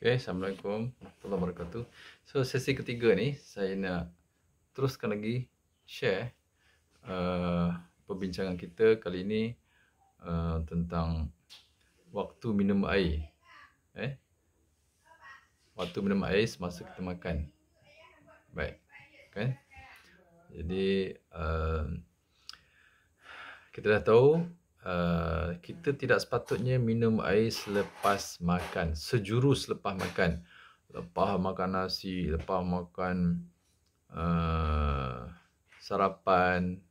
Okay, Assalamualaikum warahmatullahi wabarakatuh. So, sesi ketiga ni, saya nak teruskan lagi share perbincangan kita kali ini tentang waktu minum air. Waktu minum air semasa kita makan. Baik, kan? Jadi, kita dah tahu kita tidak sepatutnya minum air selepas makan, sejurus selepas makan. Lepas makan nasi, lepas makan sarapan,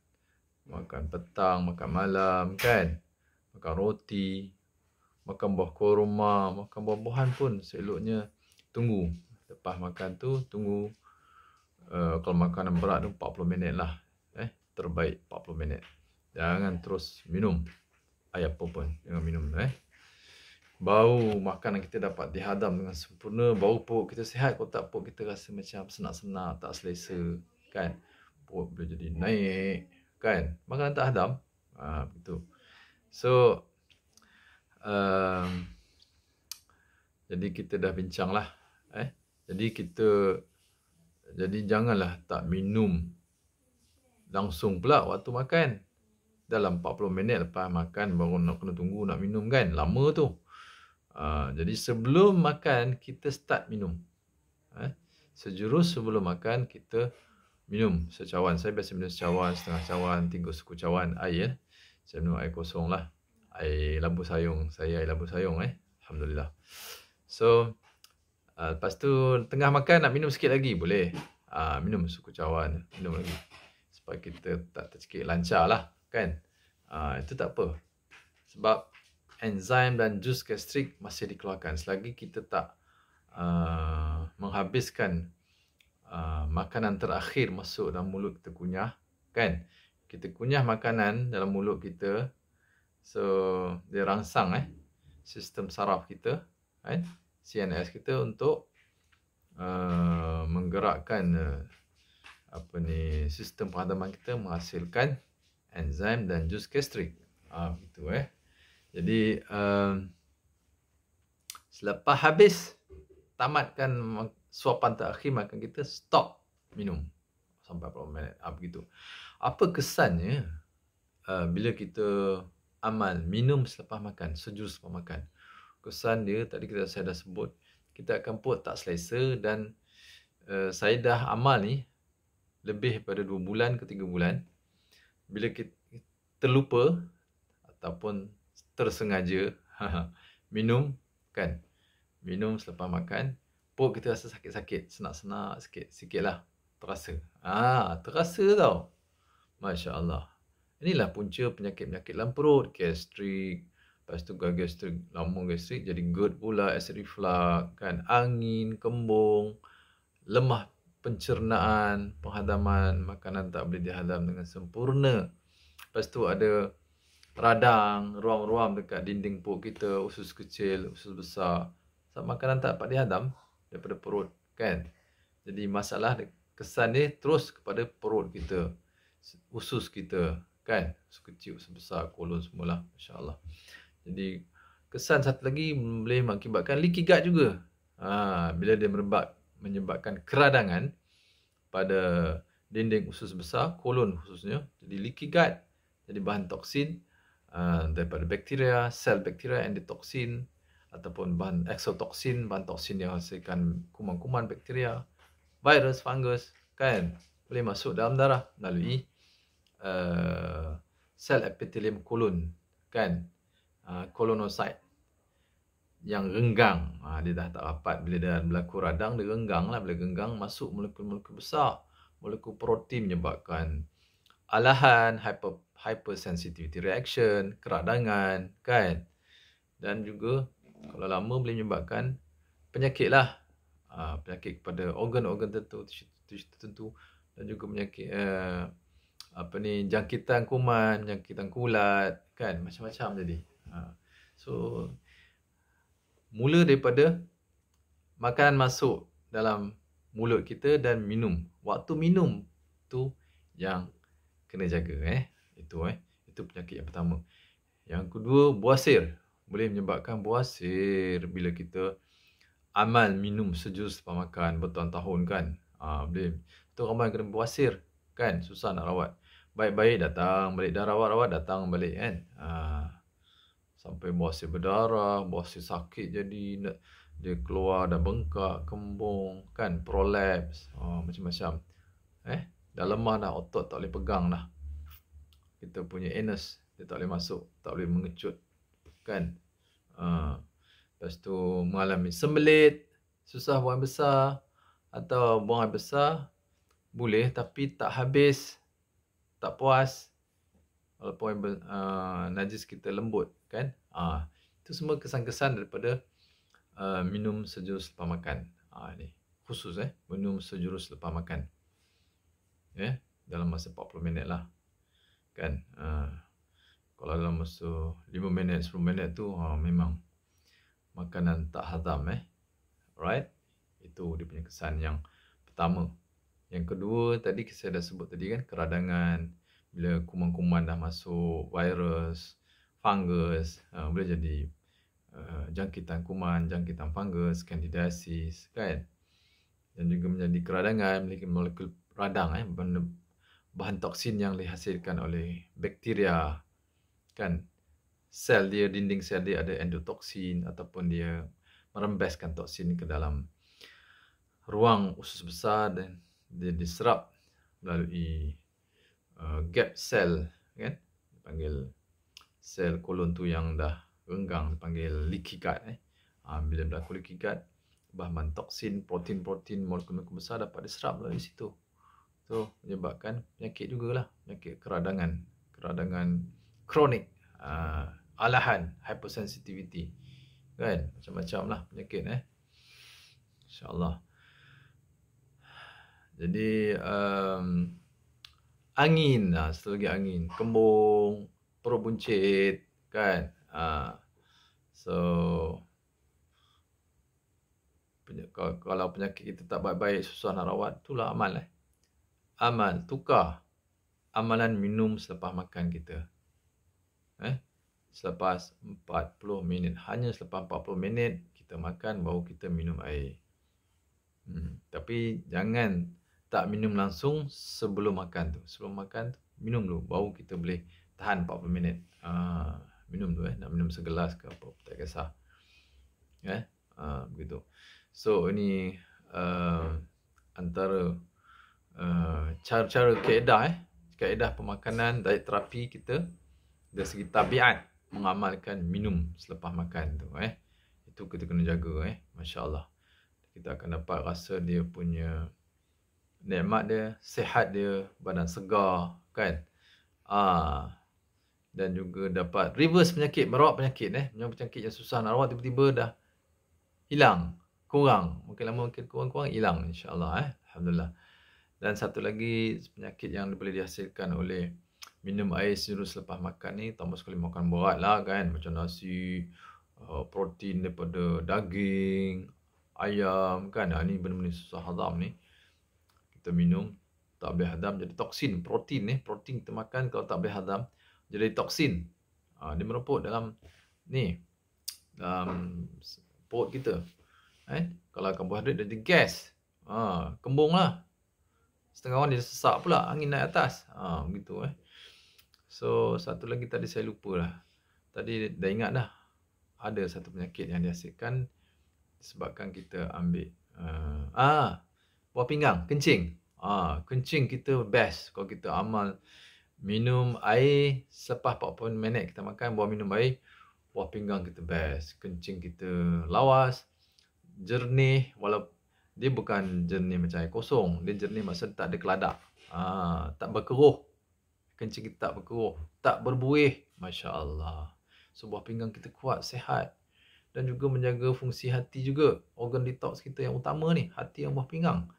makan petang, makan malam, kan? Makan roti, makan buah kurma, makan buah-buahan pun seloknya tunggu. Lepas makan tu, tunggu. Kalau makanan berat tu 40 minit lah. Terbaik 40 minit. Jangan terus minum air apa pun. Jangan minum. Bau makanan kita dapat dihadam dengan sempurna. Bau perut kita sihat. Kalau tak, perut kita rasa macam senak-senak, tak selesa. Kan? Perut boleh jadi naik. Kan? Makanan tak hadam. Begitu. So, jadi kita dah bincang lah. Jadi janganlah tak minum langsung pula waktu makan. Dalam 40 minit lepas makan baru nak kena tunggu nak minum, kan? Lama tu. Jadi sebelum makan kita start minum. Sejurus sebelum makan kita minum secawan. Saya biasa minum secawan, setengah cawan, 3 suku cawan air. Saya minum air kosong lah. Air lampu sayung. Saya air lampu sayung. Alhamdulillah. So, lepas tu tengah makan nak minum sikit lagi boleh. Minum suku cawan, minum lagi. Supaya kita tak tercekik lancar lah, kan? Itu tak apa. Sebab enzim dan jus gastrik masih dikeluarkan. Selagi kita tak menghabiskan makanan terakhir masuk dalam mulut kita kunyah, kan? Kita kunyah makanan dalam mulut kita. So, dia rangsang sistem saraf kita, kan? CNS kita untuk menggerakkan sistem penghadaman kita menghasilkan enzim dan jus gastrik. Begitu Jadi selepas habis tamatkan suapan terakhir makan kita, stop minum sampai 40 minit. Begitu. Apa kesannya bila kita amal minum selepas makan, sejurus selepas makan? Kesan dia tadi saya dah sebut, kita akan perut tak selesa dan saya dah amal ni lebih daripada 2 bulan ke 3 bulan. Bila kita terlupa ataupun tersengaja minum, kan? Minum selepas makan, perut kita rasa sakit-sakit, senak-senak sikit lah. Terasa. Terasa tau. Masya Allah. Inilah punca penyakit-penyakit dalam perut, gastrik. Lepas tu gastrik, lama gastrik jadi GERD pula, acid reflux, kan? Angin, kembung, lemah pencernaan, penghadaman, makanan tak boleh dihadam dengan sempurna. Lepas tu ada radang, ruam-ruam dekat dinding perut kita, usus kecil, usus besar. Sebab makanan tak dapat dihadam daripada perut, kan? Jadi masalah kesan dia terus kepada perut kita, usus kita, kan? Usus kecil, usus besar, kolon semualah, masya-Allah. Jadi kesan satu lagi boleh mengakibatkan leaky gut juga. Bila dia menyebabkan keradangan pada dinding usus besar, kolon khususnya, jadi leaky gut, jadi bahan toksin daripada bakteria, sel bakteria, endotoksin, ataupun bahan exotoksin, bahan toksin yang hasilkan kuman-kuman bakteria, virus, fungus, kan? Boleh masuk dalam darah melalui sel epithelium kolon, kan? Kolonocyte yang renggang. Dia dah tak rapat. Bila dah berlaku radang, dia renggang lah. Bila renggang, masuk molekul-molekul besar. Molekul protein menyebabkan alahan, hypersensitivity reaction, keradangan, kan? Dan juga, kalau lama boleh menyebabkan penyakit lah. Penyakit kepada organ-organ tertentu. Dan juga penyakit jangkitan kuman, jangkitan kulat, kan? Macam-macam jadi. So, mula daripada makanan masuk dalam mulut kita dan minum. Waktu minum tu yang kena jaga. Itu penyakit yang pertama. Yang kedua, buasir. Boleh menyebabkan buasir bila kita amal minum sejurus lepas makan bertahun-tahun kan. Boleh. Tu ramai kena berwasir kan, susah nak rawat. Baik-baik datang balik, dah rawat-rawat datang balik kan. Sampai berwasir berdarah, berwasir sakit jadi, dia keluar dah bengkak, kembung kan, prolapse, macam-macam. Dah lemah dah, otot tak boleh pegang dah. Kita punya anus dia tak boleh masuk, tak boleh mengecut kan. Lepas tu mengalami sembelit, susah buang air besar, atau buang air besar boleh tapi tak habis, tak puas walaupun najis kita lembut kan. Itu semua kesan-kesan daripada minum sejurus lepas makan. Ni khusus minum sejurus lepas makan. Dalam masa 40 minit lah kan. Kalau dalam masa 5 minit, 10 minit tu memang makanan tak hazam. Right? Itu dia punya kesan yang pertama. Yang kedua tadi saya dah sebut tadi kan, keradangan. Bila kuman-kuman dah masuk, virus, fungus, boleh jadi jangkitan kuman, jangkitan fungus, candidiasis kan. Dan juga menjadi keradangan, molekul radang, bahan toksin yang dihasilkan oleh bakteria kan. Sel dia, dinding sel dia ada endotoksin ataupun dia merembeskan toksin ke dalam ruang usus besar dan dia diserap melalui gap sel kan, dipanggil sel kolon tu yang dah renggang, dipanggil leaky gut. Bila berlaku leaky gut, bahan toksin, protein-protein, molekul-molekul besar dapat diserap melalui situ. So menyebabkan penyakit jugalah, penyakit keradangan kronik, alahan, hypersensitivity kan, macam-macam lah penyakit InsyaAllah. Jadi angin, satu lagi angin, kembung, perut buncit kan. So kalau penyakit kita tak baik-baik, susah nak rawat, itulah amal. Amal, tukar amalan minum selepas makan kita. Selepas 40 minit. Hanya selepas 40 minit kita makan, baru kita minum air. Tapi jangan tak minum langsung sebelum makan tu. Sebelum makan tu, minum dulu. Baru kita boleh tahan 40 minit. Minum dulu. Nak minum segelas ke apa, tak kisah. Begitu. So, ini antara cara-cara kaedah pemakanan, diet terapi kita dari segi tabiat mengamalkan minum selepas makan tu. Itu kita kena jaga. Masya Allah. Kita akan dapat rasa dia punya nikmat dia, sihat dia, badan segar kan. Dan juga dapat reverse penyakit, merawat penyakit. Penyakit yang susah nak rawat tiba-tiba dah hilang, kurang. Mungkin lama, mungkin kurang-kurang, hilang insya-Allah. Alhamdulillah. Dan satu lagi penyakit yang boleh dihasilkan oleh minum air sejurus selepas makan ni, tambah sekali makan berat lah kan. Macam nasi, protein daripada daging, ayam kan. Ni benda-benda susah hazam ni. Kita minum, tak boleh hazam, jadi toksin. Protein kita makan kalau tak boleh hazam, jadi toksin. Dia merumput dalam dalam perut kita. Kalau karbohidrat dia jadi gas. Kembung lah. Setengah orang dia sesak pula, angin naik atas. Begitu. So, satu lagi tadi saya lupa lah. Tadi dah ingat dah. Ada satu penyakit yang dihasilkan disebabkan kita ambil buah pinggang, kencing. Kencing kita best kalau kita amal minum air selepas 40 minit kita makan, buah minum air, buah pinggang kita best. Kencing kita lawas, jernih, walaupun dia bukan jernih macam air kosong, dia jernih maksud tak ada keladak. Tak berkeruh. Kencing kita tak berkeruh, tak berbuih. Masya Allah. So buah pinggang kita kuat, sihat. Dan juga menjaga fungsi hati juga. Organ detox kita yang utama ni, hati yang buah pinggang.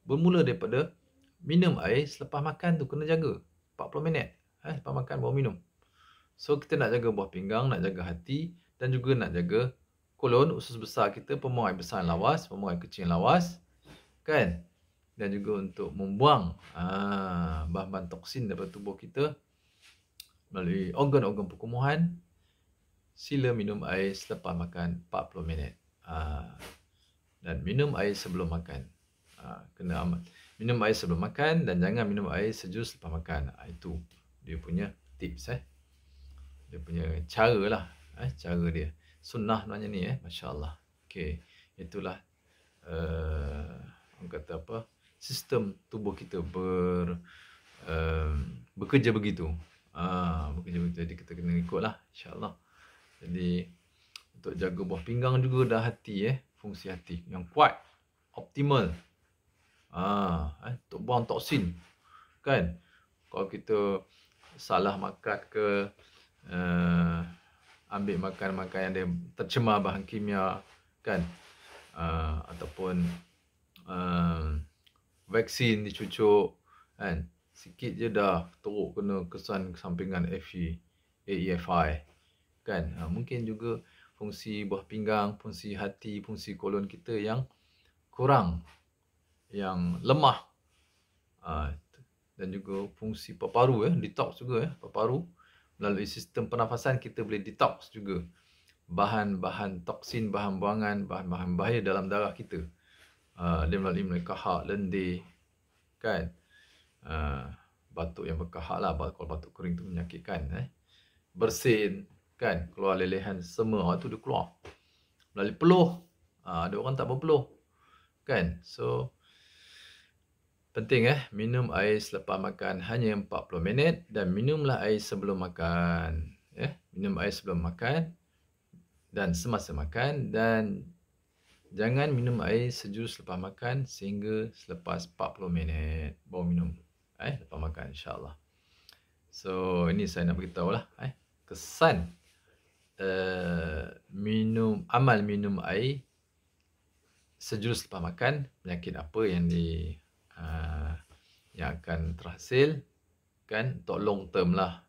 Bermula daripada minum air selepas makan tu, kena jaga 40 minit. Lepas makan baru minum. So kita nak jaga buah pinggang, nak jaga hati, dan juga nak jaga kolon, usus besar kita, pembuang air besar yang lawas, pembuang air kecil yang lawas kan. Dan juga untuk membuang bahan-bahan toksin daripada tubuh kita melalui organ-organ perkumuhan. Sila minum air selepas makan 40 minit. minum air sebelum makan. Kena amal. Minum air sebelum makan dan jangan minum air sejuk selepas makan. Itu dia punya tips Dia punya cara lah. Cara dia. Sunnah namanya ni Masya-Allah. Okey, itulah orang kata apa? Sistem tubuh kita bekerja begitu. Bekerja begitu. Jadi kita kena ikutlah insya-Allah. Jadi untuk jaga buah pinggang juga dah hati fungsi hati yang kuat, optimal. Untuk buang toksin. Kan? Kalau kita salah makan ke ambil makan-makan yang dia tercemar bahan kimia kan, ataupun vaksin dicucuk kan, sikit je dah teruk kena kesan sampingan AEFI kan. Mungkin juga fungsi buah pinggang, fungsi hati, fungsi kolon kita yang kurang, yang lemah, dan juga fungsi paru-paru detox juga paru-paru. Melalui sistem pernafasan kita boleh detox juga bahan-bahan toksin, bahan buangan, bahan-bahan bahaya dalam darah kita. Dia melalui kahak, lendir kan, batuk yang berkahak lah. Kalau batuk kering tu menyakitkan. Bersin kan, keluar lelehan semua tu dia keluar melalui peluh. Ada orang tak berpeluh kan. So penting minum air selepas makan hanya 40 minit dan minumlah air sebelum makan. Minum air sebelum makan dan semasa makan, dan jangan minum air sejuk selepas makan sehingga selepas 40 minit baru minum lepas makan insya-Allah. So ini saya nak beritahu lah kesan amal minum air sejuk selepas makan, penyakit apa yang yang akan terhasil kan, untuk long term lah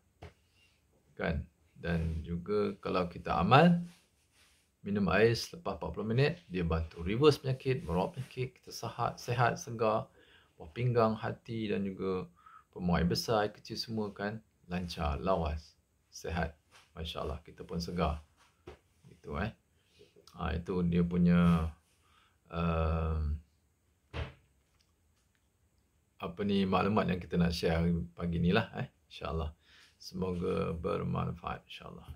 kan. Dan juga kalau kita amal minum air selepas 40 minit, dia bantu reverse penyakit, merawat penyakit, kita sihat, segar, buah pinggang, hati dan juga pemuai besar, air kecil semua kan lancar, lawas, sihat. Masya-Allah, kita pun segar. Gitu itu dia punya maklumat yang kita nak share pagi ni lah insya-Allah. Semoga bermanfaat insya-Allah.